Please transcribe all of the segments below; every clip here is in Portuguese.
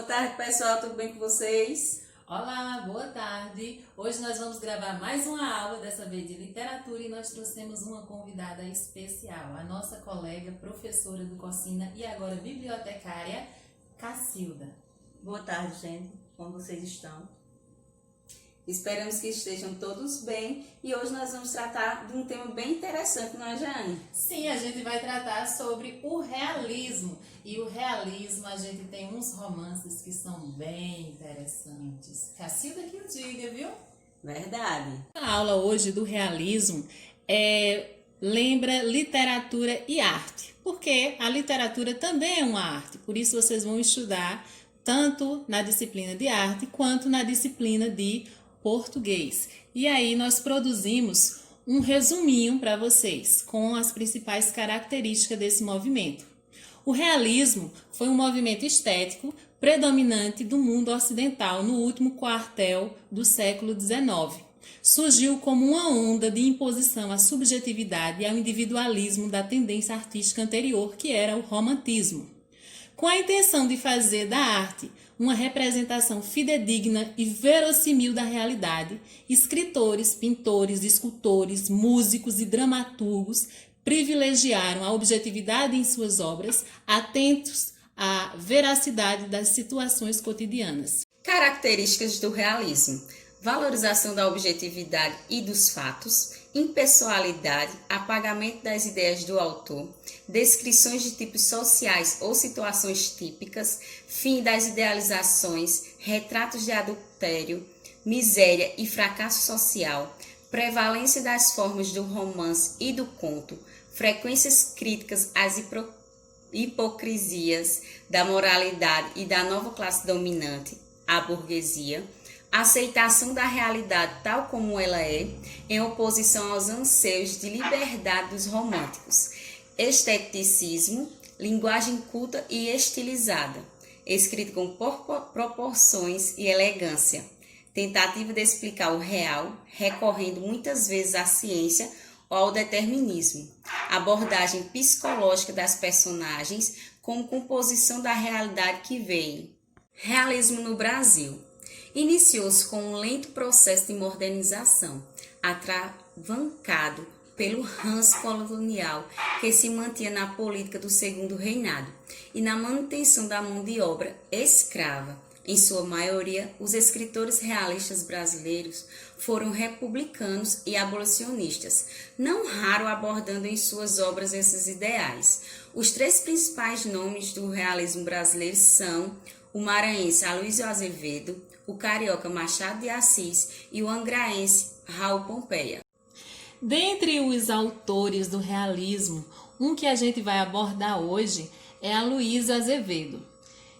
tarde, pessoal, tudo bem com vocês? Olá, boa tarde. Hoje nós vamos gravar mais uma aula, dessa vez de literatura, e nós trouxemos uma convidada especial, a nossa colega, professora do Cocina e agora bibliotecária, Cacilda. Boa tarde, gente. Como vocês estão? Esperamos que estejam todos bem e hoje nós vamos tratar de um tema bem interessante, não é, Jeane? Sim, a gente vai tratar sobre o realismo. E o realismo, a gente tem uns romances que são bem interessantes. Cacilda que o diga, viu? Verdade. A aula hoje do realismo lembra literatura e arte, porque a literatura também é uma arte, por isso vocês vão estudar tanto na disciplina de arte quanto na disciplina de português. E aí nós produzimos um resuminho para vocês com as principais características desse movimento. O realismo foi um movimento estético predominante do mundo ocidental no último quartel do século XIX. Surgiu como uma onda de imposição à subjetividade e ao individualismo da tendência artística anterior, que era o romantismo. Com a intenção de fazer da arte uma representação fidedigna e verossímil da realidade, escritores, pintores, escultores, músicos e dramaturgos privilegiaram a objetividade em suas obras, atentos à veracidade das situações cotidianas. Características do realismo: valorização da objetividade e dos fatos, impessoalidade, apagamento das ideias do autor, descrições de tipos sociais ou situações típicas, fim das idealizações, retratos de adultério, miséria e fracasso social, prevalência das formas do romance e do conto, frequências críticas às hipocrisias da moralidade e da nova classe dominante, a burguesia, aceitação da realidade tal como ela é, em oposição aos anseios de liberdade dos românticos, esteticismo, linguagem culta e estilizada, escrito com proporções e elegância, tentativa de explicar o real, recorrendo muitas vezes à ciência ou ao determinismo, abordagem psicológica das personagens como composição da realidade que veio. Realismo no Brasil. Iniciou-se com um lento processo de modernização, atravancado pelo ranço colonial que se mantinha na política do Segundo Reinado e na manutenção da mão de obra escrava. Em sua maioria, os escritores realistas brasileiros foram republicanos e abolicionistas, não raro abordando em suas obras esses ideais. Os três principais nomes do realismo brasileiro são o maranhense Aloysio Azevedo, o carioca Machado de Assis e o angraense Raul Pompeia. Dentre os autores do realismo, um que a gente vai abordar hoje é Aloysio Azevedo,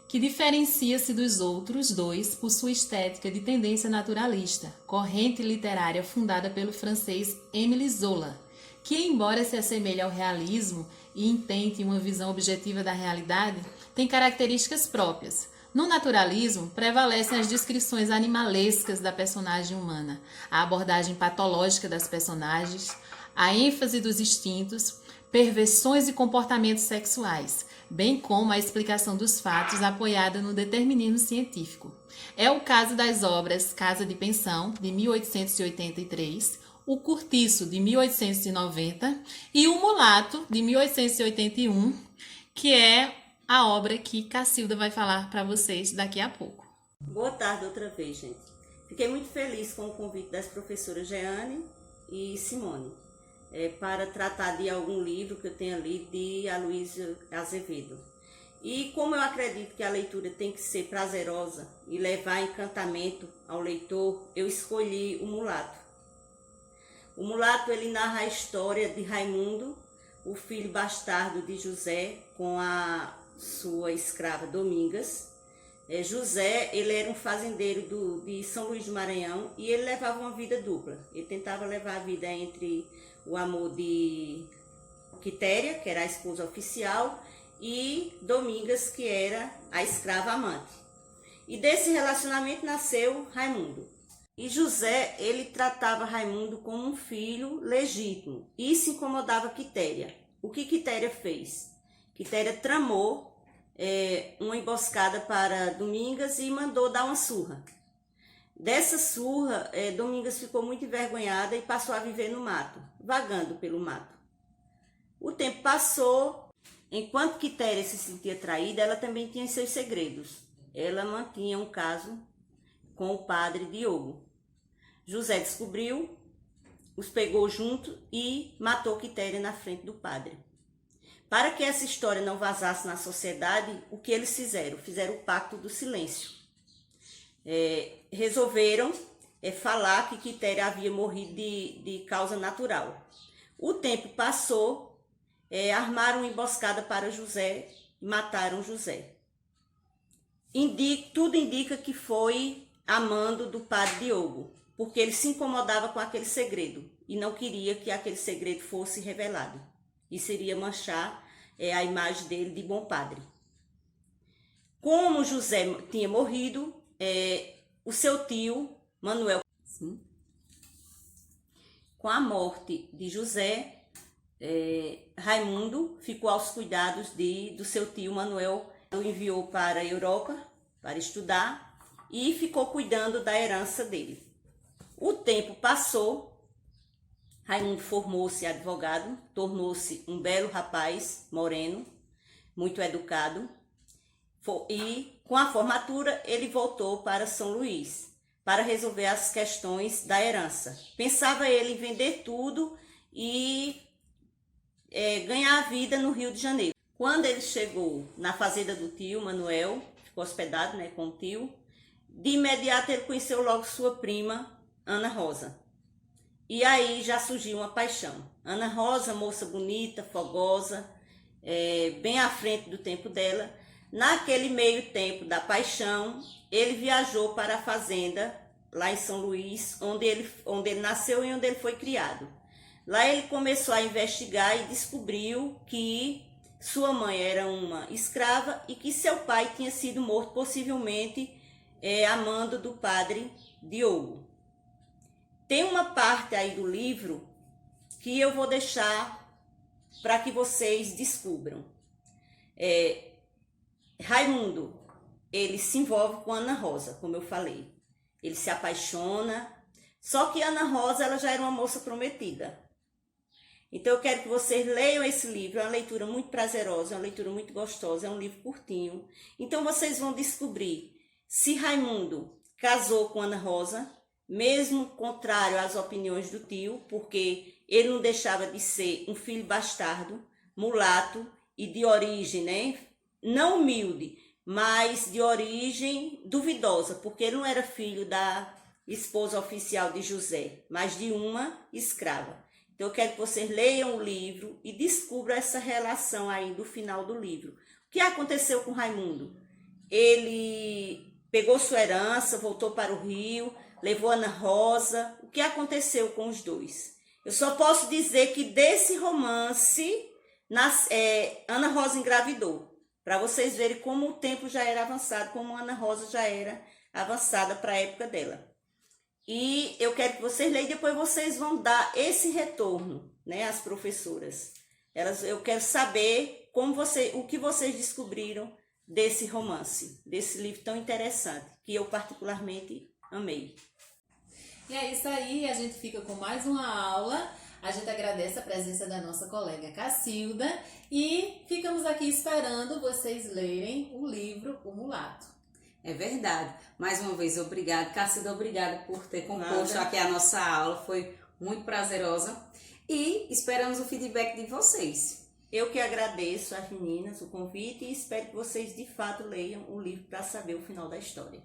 que diferencia-se dos outros dois por sua estética de tendência naturalista, corrente literária fundada pelo francês Émile Zola, que, embora se assemelhe ao realismo e intente uma visão objetiva da realidade, tem características próprias. No naturalismo, prevalecem as descrições animalescas da personagem humana, a abordagem patológica das personagens, a ênfase dos instintos, perversões e comportamentos sexuais, bem como a explicação dos fatos apoiada no determinismo científico. É o caso das obras Casa de Pensão, de 1883, O Curtiço, de 1890 e O Mulato, de 1881, que é a obra que Cacilda vai falar para vocês daqui a pouco. Boa tarde outra vez, gente. Fiquei muito feliz com o convite das professoras Jeane e Simone para tratar de algum livro que eu tenha lido de Aloysio Azevedo. E como eu acredito que a leitura tem que ser prazerosa e levar encantamento ao leitor, eu escolhi O Mulato. O Mulato, ele narra a história de Raimundo, o filho bastardo de José, com a sua escrava Domingas. José, ele era um fazendeiro de São Luís do Maranhão e ele levava uma vida dupla. Ele tentava levar a vida entre o amor de Quitéria, que era a esposa oficial, e Domingas, que era a escrava amante. E desse relacionamento nasceu Raimundo. E José, ele tratava Raimundo como um filho legítimo e se incomodava Quitéria. O que Quitéria fez? Quitéria tramou uma emboscada para Domingas e mandou dar uma surra. Dessa surra, Domingas ficou muito envergonhada e passou a viver no mato, vagando pelo mato. O tempo passou, enquanto Quitéria se sentia traída, ela também tinha seus segredos. Ela mantinha um caso com o padre Diogo. José descobriu, os pegou junto e matou Quitéria na frente do padre. Para que essa história não vazasse na sociedade, o que eles fizeram? Fizeram o pacto do silêncio. Resolveram falar que Quitéria havia morrido de causa natural. O tempo passou, armaram uma emboscada para José e mataram José. Tudo indica que foi a mando do padre Diogo, porque ele se incomodava com aquele segredo e não queria que aquele segredo fosse revelado. Isso iria manchar a imagem dele de bom padre. Como José tinha morrido, o seu tio, Manuel, com a morte de José, Raimundo ficou aos cuidados do seu tio Manuel, o enviou para a Europa para estudar e ficou cuidando da herança dele. O tempo passou, Raimundo formou-se advogado, tornou-se um belo rapaz, moreno, muito educado, e com a formatura ele voltou para São Luís para resolver as questões da herança. Pensava ele em vender tudo e ganhar a vida no Rio de Janeiro. Quando ele chegou na fazenda do tio Manuel, ficou hospedado com o tio, de imediato ele conheceu logo sua prima, Ana Rosa. E aí já surgiu uma paixão. Ana Rosa, moça bonita, fogosa, bem à frente do tempo dela. Naquele meio tempo da paixão, ele viajou para a fazenda, lá em São Luís, onde ele nasceu e onde ele foi criado. Lá ele começou a investigar e descobriu que sua mãe era uma escrava e que seu pai tinha sido morto, possivelmente a mando do padre Diogo. Tem uma parte aí do livro que eu vou deixar para que vocês descubram. Raimundo, ele se envolve com Ana Rosa, como eu falei. Ele se apaixona, só que Ana Rosa ela já era uma moça prometida. Então eu quero que vocês leiam esse livro, é uma leitura muito prazerosa, é uma leitura muito gostosa, é um livro curtinho. Então vocês vão descobrir se Raimundo casou com Ana Rosa, mesmo contrário às opiniões do tio, porque ele não deixava de ser um filho bastardo, mulato e de origem, não humilde, mas de origem duvidosa, porque ele não era filho da esposa oficial de José, mas de uma escrava. Então eu quero que vocês leiam o livro e descubram essa relação aí do final do livro. O que aconteceu com Raimundo? Ele pegou sua herança, voltou para o Rio, levou Ana Rosa. O que aconteceu com os dois? Eu só posso dizer que desse romance, Ana Rosa engravidou. Para vocês verem como o tempo já era avançado, como Ana Rosa já era avançada para a época dela. E eu quero que vocês leiam e depois vocês vão dar esse retorno, às professoras. Eu quero saber o que vocês descobriram desse romance, desse livro tão interessante, que eu particularmente amei. E é isso aí, a gente fica com mais uma aula. A gente agradece a presença da nossa colega Cacilda e ficamos aqui esperando vocês lerem o livro O Mulato. É verdade. Mais uma vez, obrigada. Cacilda, obrigada por ter composto aqui a nossa aula. Foi muito prazerosa. E esperamos o feedback de vocês. Eu que agradeço às meninas o convite e espero que vocês de fato leiam o livro para saber o final da história.